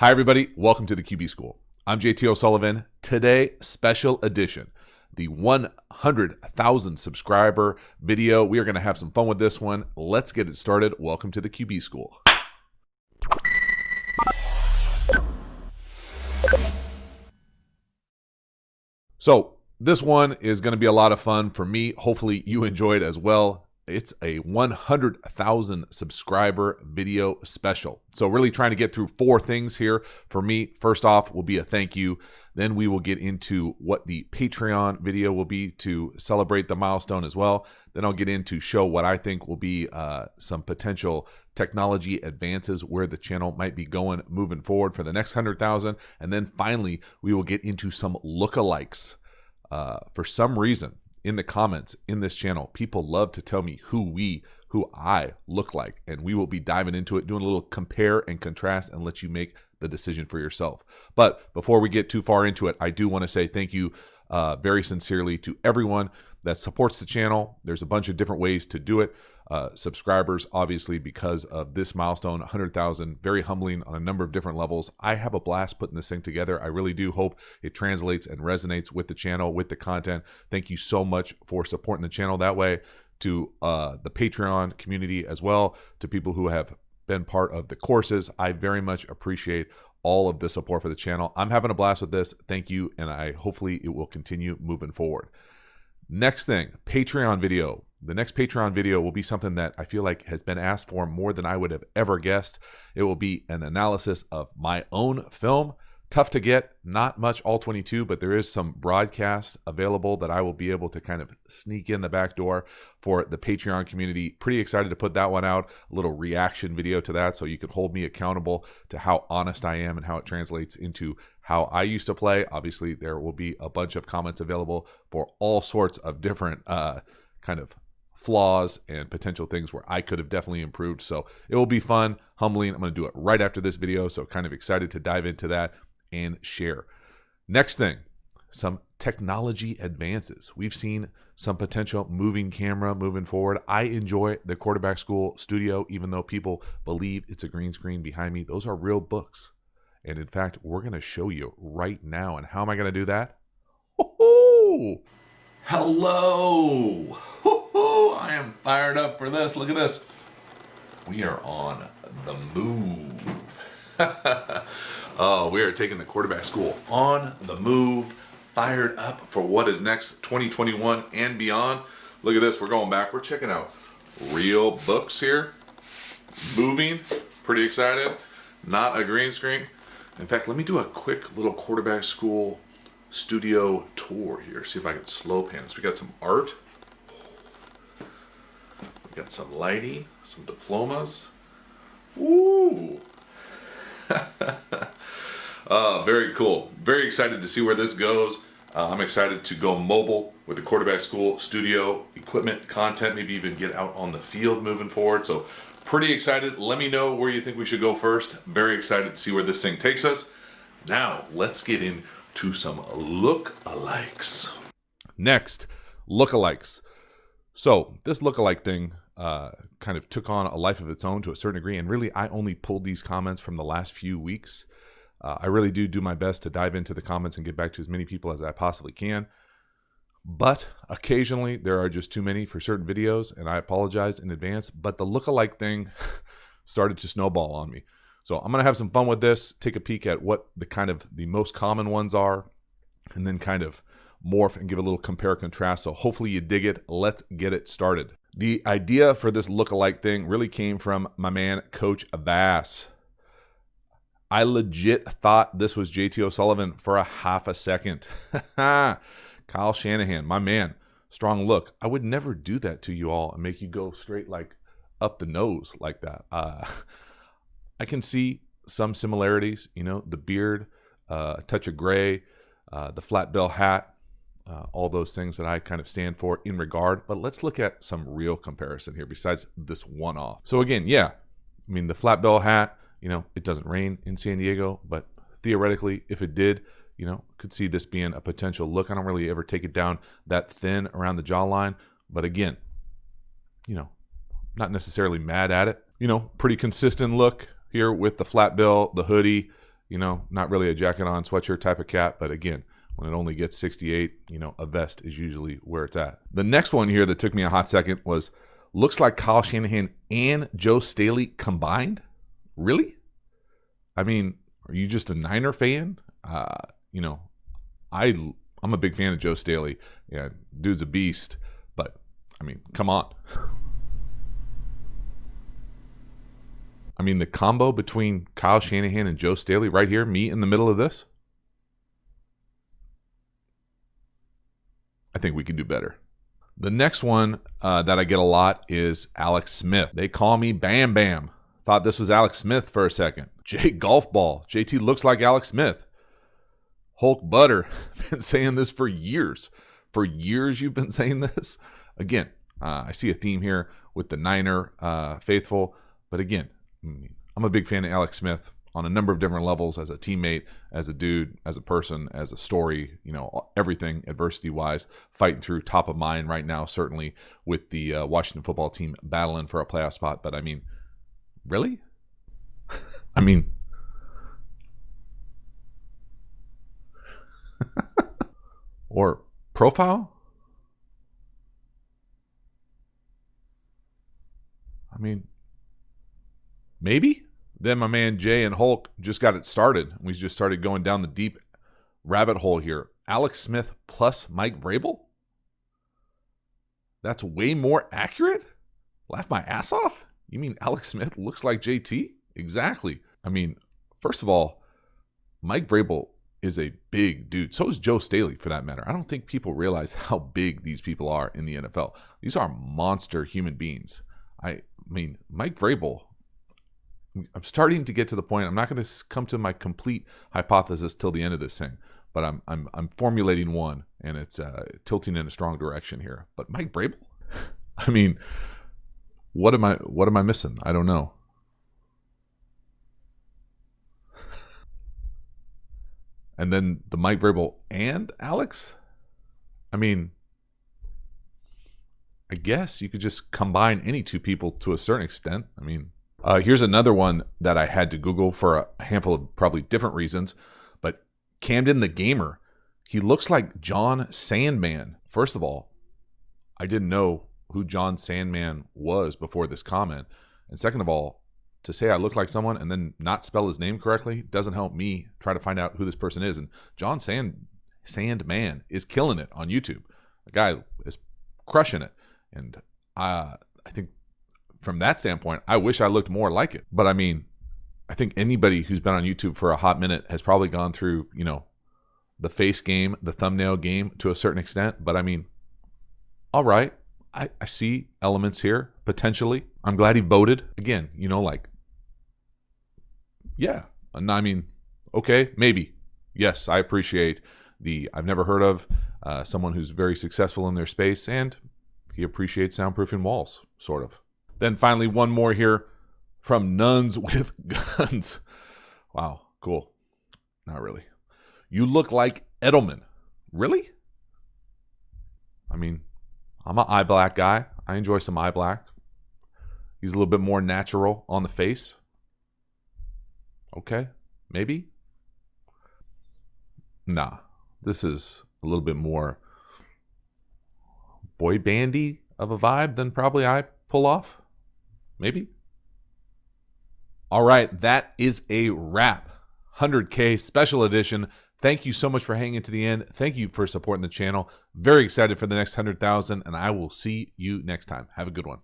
Hi, everybody. Welcome to the QB School. I'm JT O'Sullivan. Today, special edition, the 100,000 subscriber video. We are going to have some fun with this one. Let's get it started. Welcome to the QB School. So this one is going to be a lot of fun for me. Hopefully you enjoy it as well. It's a 100,000 subscriber video special. So really trying to get through four things here for me. First off will be a thank you. Then we will get into what the Patreon video will be to celebrate the milestone as well. Then I'll get into show what I think will be some potential technology advances where the channel might be going moving forward for the next 100,000. And then finally, we will get into some lookalikes. For some reason, in the comments in this channel, people love to tell me who I look like, and we will be diving into it, doing a little compare and contrast and let you make the decision for yourself. But before we get too far into it, I do want to say thank you very sincerely to everyone that supports the channel. There's a bunch of different ways to do it. Subscribers, obviously, because of this milestone, 100,000, very humbling on a number of different levels. I have a blast putting this thing together. I really do hope it translates and resonates with the channel, with the content. Thank you so much for supporting the channel that way, to the Patreon community as well, to people who have been part of the courses. I very much appreciate all of the support for the channel. I'm having a blast with this. Thank you, and hopefully it will continue moving forward. Next thing, Patreon video. The next Patreon video will be something that I feel like has been asked for more than I would have ever guessed. It will be an analysis of my own film. Tough to get, not much all 22, but there is some broadcast available that I will be able to kind of sneak in the back door for the Patreon community. Pretty excited to put that one out, a little reaction video to that, so you can hold me accountable to how honest I am and how it translates into how I used to play. Obviously, there will be a bunch of comments available for all sorts of different kind of flaws and potential things where I could have definitely improved. So it will be fun, humbling. I'm going to do it right after this video, so kind of excited to dive into that and share. Next thing, some technology advances. We've seen some potential moving camera moving forward. I enjoy the Quarterback School studio, even though people believe it's a green screen behind me. Those are real books. And in fact, we're going to show you right now. And how am I going to do that? Hello. I am fired up for this. Look at this. We are on the move. Oh, we are taking the Quarterback School on the move. Fired up for what is next, 2021 and beyond. Look at this. We're going back. We're checking out real books here. Moving. Pretty excited. Not a green screen. In fact, let me do a quick little Quarterback School studio tour here. See if I can slow pan this. We got some art. We got some lighting, some diplomas. Ooh. Very cool. Very excited to see where this goes. I'm excited to go mobile with the Quarterback School studio equipment, content, maybe even get out on the field moving forward. So pretty excited. Let me know where you think we should go first. Very excited to see where this thing takes us. Now, let's get into some lookalikes. Next, lookalikes. So this lookalike thing kind of took on a life of its own to a certain degree. And really, I only pulled these comments from the last few weeks. I really do my best to dive into the comments and get back to as many people as I possibly can. But occasionally, there are just too many for certain videos, and I apologize in advance. But the lookalike thing started to snowball on me. So I'm going to have some fun with this, take a peek at what the most common ones are, and then kind of morph and give a little compare contrast. So hopefully you dig it. Let's get it started. The idea for this lookalike thing really came from my man, Coach Abbas. I legit thought this was JT O'Sullivan for a half a second. Kyle Shanahan, my man, strong look. I would never do that to you all and make you go straight like up the nose like that. I can see some similarities, the beard, a touch of gray, the flat bill hat, all those things that I kind of stand for in regard. But let's look at some real comparison here besides this one-off. So again, the flat bill hat, it doesn't rain in San Diego, but theoretically, if it did, could see this being a potential look. I don't really ever take it down that thin around the jawline, but again, not necessarily mad at it. Pretty consistent look here with the flat bill, the hoodie, not really a jacket on, sweatshirt type of cat. But again, when it only gets 68, a vest is usually where it's at. The next one here that took me a hot second was, looks like Kyle Shanahan and Joe Staley combined. Really? I mean, are you just a Niner fan? I'm a big fan of Joe Staley. Yeah, dude's a beast. But, I mean, come on. I mean, the combo between Kyle Shanahan and Joe Staley right here, me in the middle of this. I think we can do better. The next one that I get a lot is Alex Smith. They call me Bam Bam. Thought this was Alex Smith for a second. Jay Golf Ball. JT looks like Alex Smith. Hulk Butter. Been saying this for years. For years you've been saying this. Again, I see a theme here with the Niner faithful. But again, I'm a big fan of Alex Smith on a number of different levels, as a teammate, as a dude, as a person, as a story, everything adversity-wise, fighting through, top of mind right now, certainly with the Washington football team battling for a playoff spot. But I mean, really? I mean, or profile? I mean, maybe? Then my man Jay and Hulk just got it started. We just started going down the deep rabbit hole here. Alex Smith plus Mike Vrabel? That's way more accurate? Laugh my ass off? You mean Alex Smith looks like JT? Exactly. I mean, first of all, Mike Vrabel is a big dude. So is Joe Staley, for that matter. I don't think people realize how big these people are in the NFL. These are monster human beings. I mean, Mike Vrabel, I'm starting to get to the point. I'm not going to come to my complete hypothesis till the end of this thing, but I'm formulating one, and it's tilting in a strong direction here. But Mike Vrabel, I mean, what am I missing? I don't know. And then the Mike Vrabel and Alex. I mean, I guess you could just combine any two people to a certain extent. I mean. Here's another one that I had to Google for a handful of probably different reasons. But Camden the Gamer, he looks like John Sandman. First of all, I didn't know who John Sandman was before this comment. And second of all, to say I look like someone and then not spell his name correctly doesn't help me try to find out who this person is. And John Sandman is killing it on YouTube. The guy is crushing it. And I think, from that standpoint, I wish I looked more like it. But I mean, I think anybody who's been on YouTube for a hot minute has probably gone through, the face game, the thumbnail game to a certain extent. But I mean, all right, I see elements here, potentially. I'm glad he voted. Again, yeah. I mean, okay, maybe. Yes, I appreciate I've never heard of someone who's very successful in their space, and he appreciates soundproofing walls, sort of. Then finally, one more here from Nuns with Guns. Wow, cool. Not really. You look like Edelman. Really? I mean, I'm an eye black guy. I enjoy some eye black. He's a little bit more natural on the face. Okay, maybe. Nah, this is a little bit more boy bandy of a vibe than probably I pull off. Maybe. All right, that is a wrap. 100K special edition. Thank you so much for hanging to the end. Thank you for supporting the channel. Very excited for the next 100,000, and I will see you next time. Have a good one.